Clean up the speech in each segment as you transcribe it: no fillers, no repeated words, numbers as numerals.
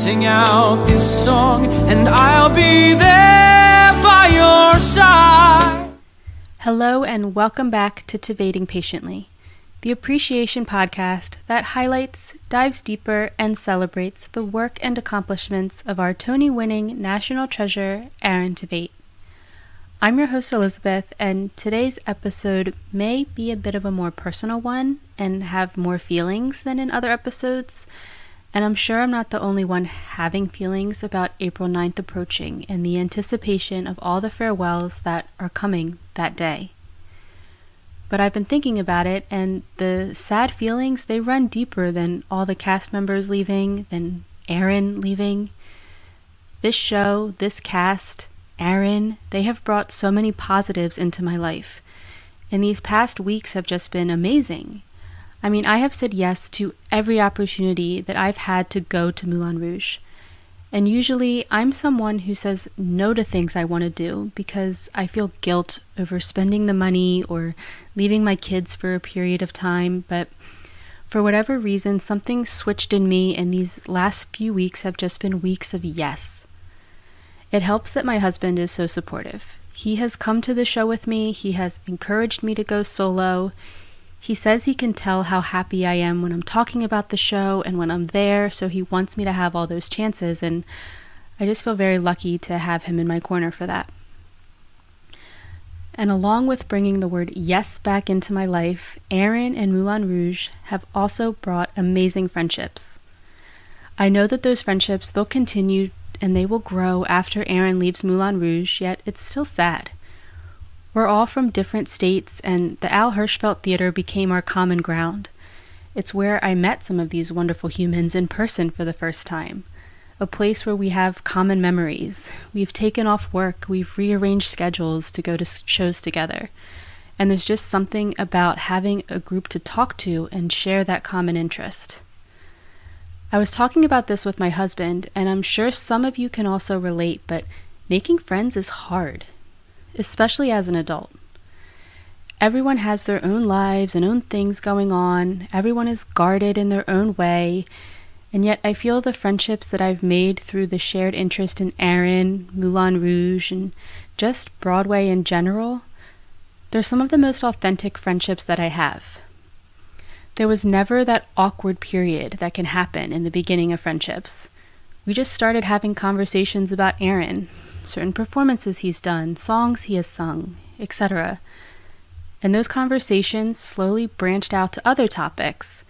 sing out this song, and I'll be there by your side. Hello and welcome back to Tveiting Patiently, the appreciation podcast that highlights, dives deeper, and celebrates the work and accomplishments of our Tony-winning national treasure, Are Tveit. I'm your host Elizabeth, and today's episode may be a bit of a more personal one and have more feelings than in other episodes, and I'm sure I'm not the only one having feelings about April 9th approaching and the anticipation of all the farewells that are coming that day. But I've been thinking about it, and the sad feelings, they run deeper than all the cast members leaving, than Aaron leaving. This show, this cast, Aaron, they have brought so many positives into my life. And these past weeks have just been amazing. I mean, I have said yes to every opportunity that I've had to go to Moulin Rouge. And usually I'm someone who says no to things I want to do because I feel guilt over spending the money or leaving my kids for a period of time. But for whatever reason, something switched in me, and these last few weeks have just been weeks of yes. It helps that my husband is so supportive. He has come to the show with me. He has encouraged me to go solo. He says he can tell how happy I am when I'm talking about the show and when I'm there, so he wants me to have all those chances, and I just feel very lucky to have him in my corner for that. And along with bringing the word yes back into my life, Aaron and Moulin Rouge have also brought amazing friendships. I know that those friendships, they'll continue and they will grow after Aaron leaves Moulin Rouge, yet it's still sad. We're all from different states, and the Al Hirschfeld Theater became our common ground. It's where I met some of these wonderful humans in person for the first time. A place where we have common memories. We've taken off work, we've rearranged schedules to go to shows together. And there's just something about having a group to talk to and share that common interest. I was talking about this with my husband, and I'm sure some of you can also relate, but making friends is hard, especially as an adult. Everyone has their own lives and own things going on. Everyone is guarded in their own way. And yet I feel the friendships that I've made through the shared interest in Aaron, Moulin Rouge, and just Broadway in general, they're some of the most authentic friendships that I have. There was never that awkward period that can happen in the beginning of friendships. We just started having conversations about Aaron, certain performances he's done, songs he has sung, etc. And those conversations slowly branched out to other topics,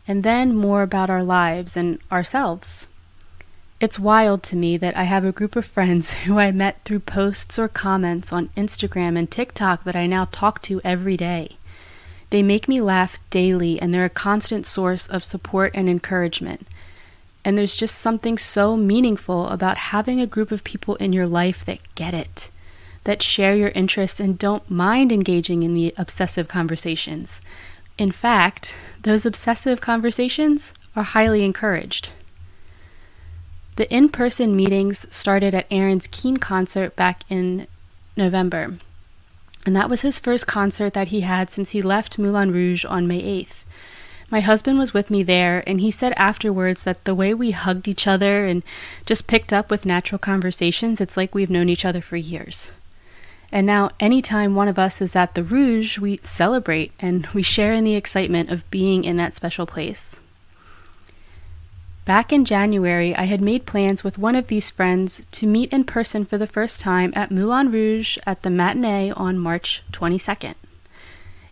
and then more about our lives and ourselves. It's wild to me that I have a group of friends who I met through posts or comments on Instagram and TikTok that I now talk to every day. They make me laugh daily, and they're a constant source of support and encouragement. And there's just something so meaningful about having a group of people in your life that get it, that share your interests and don't mind engaging in the obsessive conversations. In fact, those obsessive conversations are highly encouraged. The in-person meetings started at Aaron's Keen concert back in November, and that was his first concert that he had since he left Moulin Rouge on May 8th. My husband was with me there, and he said afterwards that the way we hugged each other and just picked up with natural conversations, it's like we've known each other for years. And now, anytime one of us is at the Rouge, we celebrate and we share in the excitement of being in that special place. Back in January, I had made plans with one of these friends to meet in person for the first time at Moulin Rouge at the matinee on March 22nd.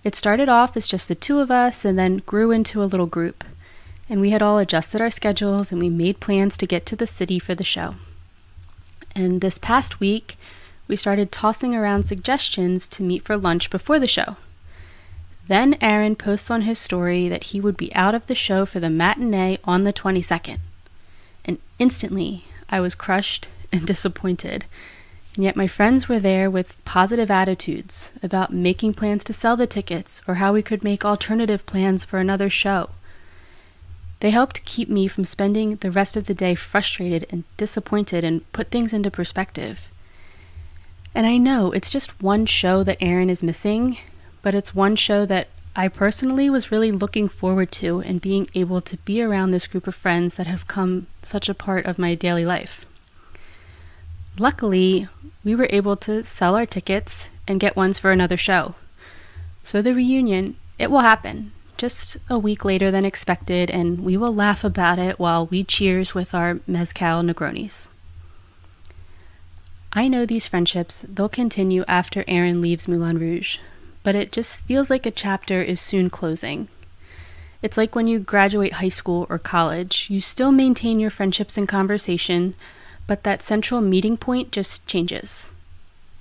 It started off as just the two of us and then grew into a little group. And we had all adjusted our schedules and we made plans to get to the city for the show. And this past week, we started tossing around suggestions to meet for lunch before the show. Then Aaron posts on his story that he would be out of the show for the matinee on the 22nd. And instantly, I was crushed and disappointed. And yet my friends were there with positive attitudes about making plans to sell the tickets or how we could make alternative plans for another show. They helped keep me from spending the rest of the day frustrated and disappointed and put things into perspective. And I know it's just one show that Aaron is missing, but it's one show that I personally was really looking forward to and being able to be around this group of friends that have come such a part of my daily life. Luckily, we were able to sell our tickets and get ones for another show. So the reunion, it will happen, just a week later than expected, and we will laugh about it while we cheers with our mezcal Negronis. I know these friendships, they'll continue after Aaron leaves Moulin Rouge, but it just feels like a chapter is soon closing. It's like when you graduate high school or college, you still maintain your friendships and conversation, but that central meeting point just changes.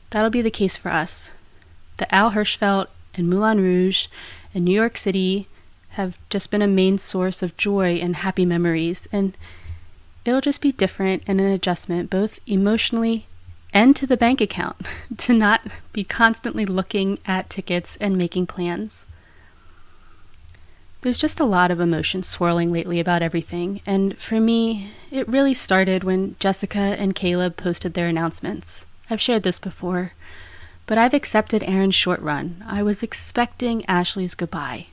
That'll be the case for us. The Al Hirschfeld and Moulin Rouge and New York City have just been a main source of joy and happy memories, and it'll just be different and an adjustment both emotionally and to the bank account to not be constantly looking at tickets and making plans. There's just a lot of emotion swirling lately about everything, and for me, it really started when Jessica and Caleb posted their announcements. I've shared this before, but I've accepted Aaron's short run. I was expecting Ashley's goodbye,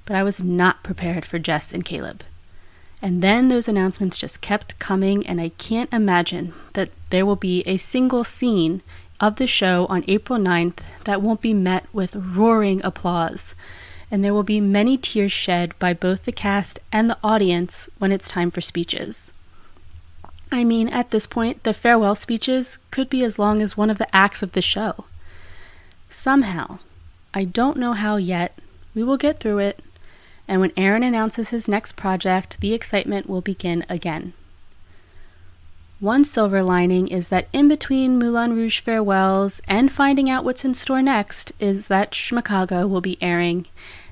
but I was not prepared for Jess and Caleb. And then those announcements just kept coming, and I can't imagine that there will be a single scene of the show on April 9th that won't be met with roaring applause. And there will be many tears shed by both the cast and the audience when it's time for speeches. I mean, at this point, the farewell speeches could be as long as one of the acts of the show. Somehow, I don't know how yet, we will get through it, and when Aaron announces his next project, the excitement will begin again. One silver lining is that in between Moulin Rouge farewells and finding out what's in store next is that Schmakago will be airing,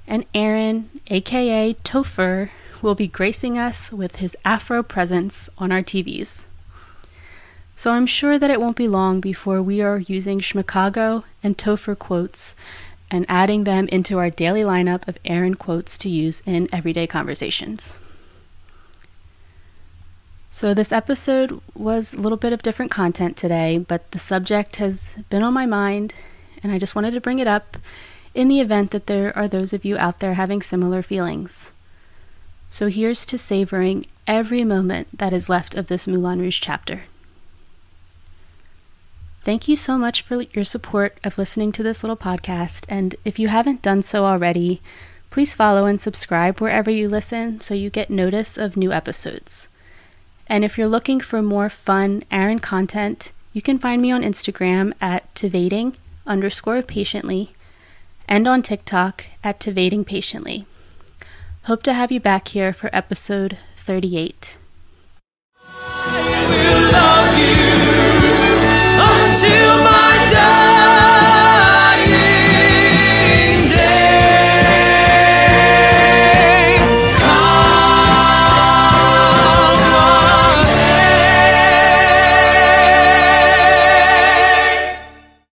and Aaron, aka Topher, will be gracing us with his Afro presence on our TVs. So I'm sure that it won't be long before we are using Schmakago and Topher quotes and adding them into our daily lineup of Aaron quotes to use in everyday conversations. So this episode was a little bit of different content today, but the subject has been on my mind, and I just wanted to bring it up in the event that there are those of you out there having similar feelings. So here's to savoring every moment that is left of this Moulin Rouge chapter. Thank you so much for your support of listening to this little podcast, and if you haven't done so already, please follow and subscribe wherever you listen so you get notice of new episodes. And if you're looking for more fun Aaron content, you can find me on Instagram at tveiting_patiently and on TikTok at tveitingpatiently. Hope to have you back here for episode 38.